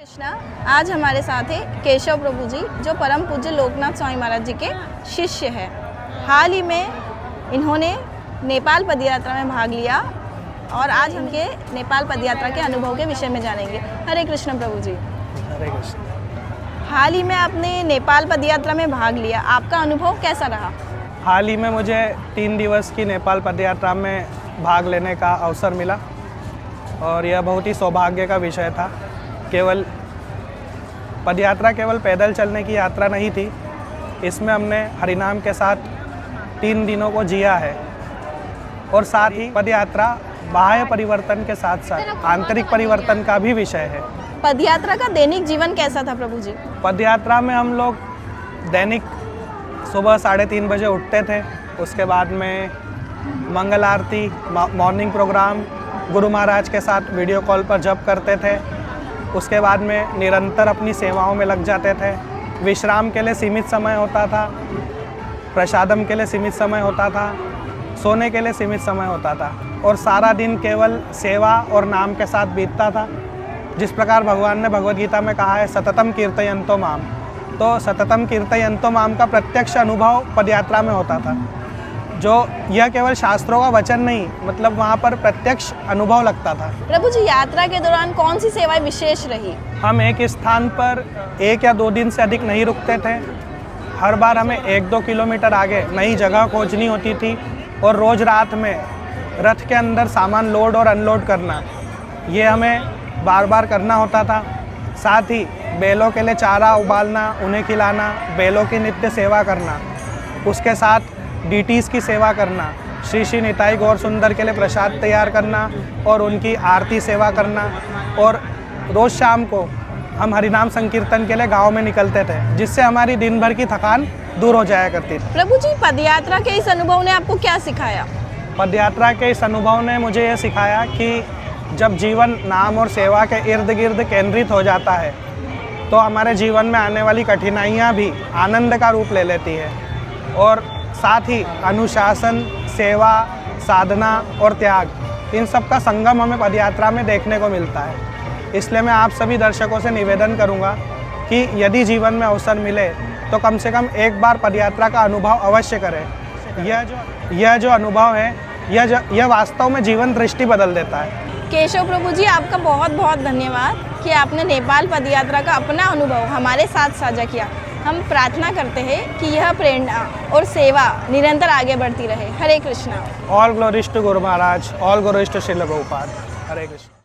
कृष्णा। आज हमारे साथ है केशव प्रभु जी, जो परम पूज्य लोकनाथ स्वामी महाराज जी के शिष्य हैं। हाल ही में इन्होंने नेपाल पदयात्रा में भाग लिया और आज उनके नेपाल पदयात्रा के अनुभव के विषय में जानेंगे। हरे कृष्ण प्रभु जी। हरे कृष्ण। हाल ही में आपने नेपाल पदयात्रा में भाग लिया, आपका अनुभव कैसा रहा? हाल ही में मुझे 3 दिवस की नेपाल पदयात्रा में भाग लेने का अवसर मिला और यह बहुत ही सौभाग्य का विषय था। पदयात्रा केवल पैदल चलने की यात्रा नहीं थी, इसमें हमने हरिनाम के साथ 3 दिनों को जिया है और साथ ही पदयात्रा बाह्य परिवर्तन के साथ साथ आंतरिक परिवर्तन का भी विषय है। पदयात्रा का दैनिक जीवन कैसा था प्रभु जी? पदयात्रा में हम लोग दैनिक सुबह 3:30 बजे उठते थे, उसके बाद में मंगल आरती, मॉर्निंग प्रोग्राम, गुरु महाराज के साथ वीडियो कॉल पर जप करते थे। उसके बाद में निरंतर अपनी सेवाओं में लग जाते थे। विश्राम के लिए सीमित समय होता था, प्रसादम के लिए सीमित समय होता था, सोने के लिए सीमित समय होता था और सारा दिन केवल सेवा और नाम के साथ बीतता था। जिस प्रकार भगवान ने भगवद गीता में कहा है, सततम कीर्तयन्तो माम, तो सततम कीर्तयन्तो माम का प्रत्यक्ष अनुभव पदयात्रा में होता था। जो यह केवल शास्त्रों का वचन नहीं, मतलब वहाँ पर प्रत्यक्ष अनुभव लगता था। प्रभु जी, यात्रा के दौरान कौन सी सेवाएं विशेष रही? हम एक स्थान पर 1 या 2 दिन से अधिक नहीं रुकते थे। हर बार हमें 1-2 किलोमीटर आगे नई जगह खोजनी होती थी और रोज़ रात में रथ के अंदर सामान लोड और अनलोड करना, ये हमें बार बार करना होता था। साथ ही बैलों के लिए चारा उबालना, उन्हें खिलाना, बैलों की नित्य सेवा करना, उसके साथ डीटीज़ की सेवा करना, श्री श्री निताई गौर सुंदर के लिए प्रसाद तैयार करना और उनकी आरती सेवा करना। और रोज़ शाम को हम हरिनाम संकीर्तन के लिए गांव में निकलते थे, जिससे हमारी दिन भर की थकान दूर हो जाया करती थी। प्रभु जी, पदयात्रा के इस अनुभव ने आपको क्या सिखाया? पदयात्रा के इस अनुभव ने मुझे ये सिखाया कि जब जीवन नाम और सेवा के इर्द गिर्द केंद्रित हो जाता है तो हमारे जीवन में आने वाली कठिनाइयाँ भी आनंद का रूप ले लेती है। और साथ ही अनुशासन, सेवा, साधना और त्याग, इन सब का संगम हमें पदयात्रा में देखने को मिलता है। इसलिए मैं आप सभी दर्शकों से निवेदन करूंगा कि यदि जीवन में अवसर मिले तो कम से कम एक बार पदयात्रा का अनुभव अवश्य करें। यह जो अनुभव है, यह वास्तव में जीवन दृष्टि बदल देता है। केशव प्रभु जी, आपका बहुत बहुत धन्यवाद कि आपने नेपाल पदयात्रा का अपना अनुभव हमारे साथ साझा किया। हम प्रार्थना करते हैं कि यह प्रेरणा और सेवा निरंतर आगे बढ़ती रहे। Hare Krishna. All glories to Guru Maharaj, all glories to Srila Prabhupada. Hare Krishna.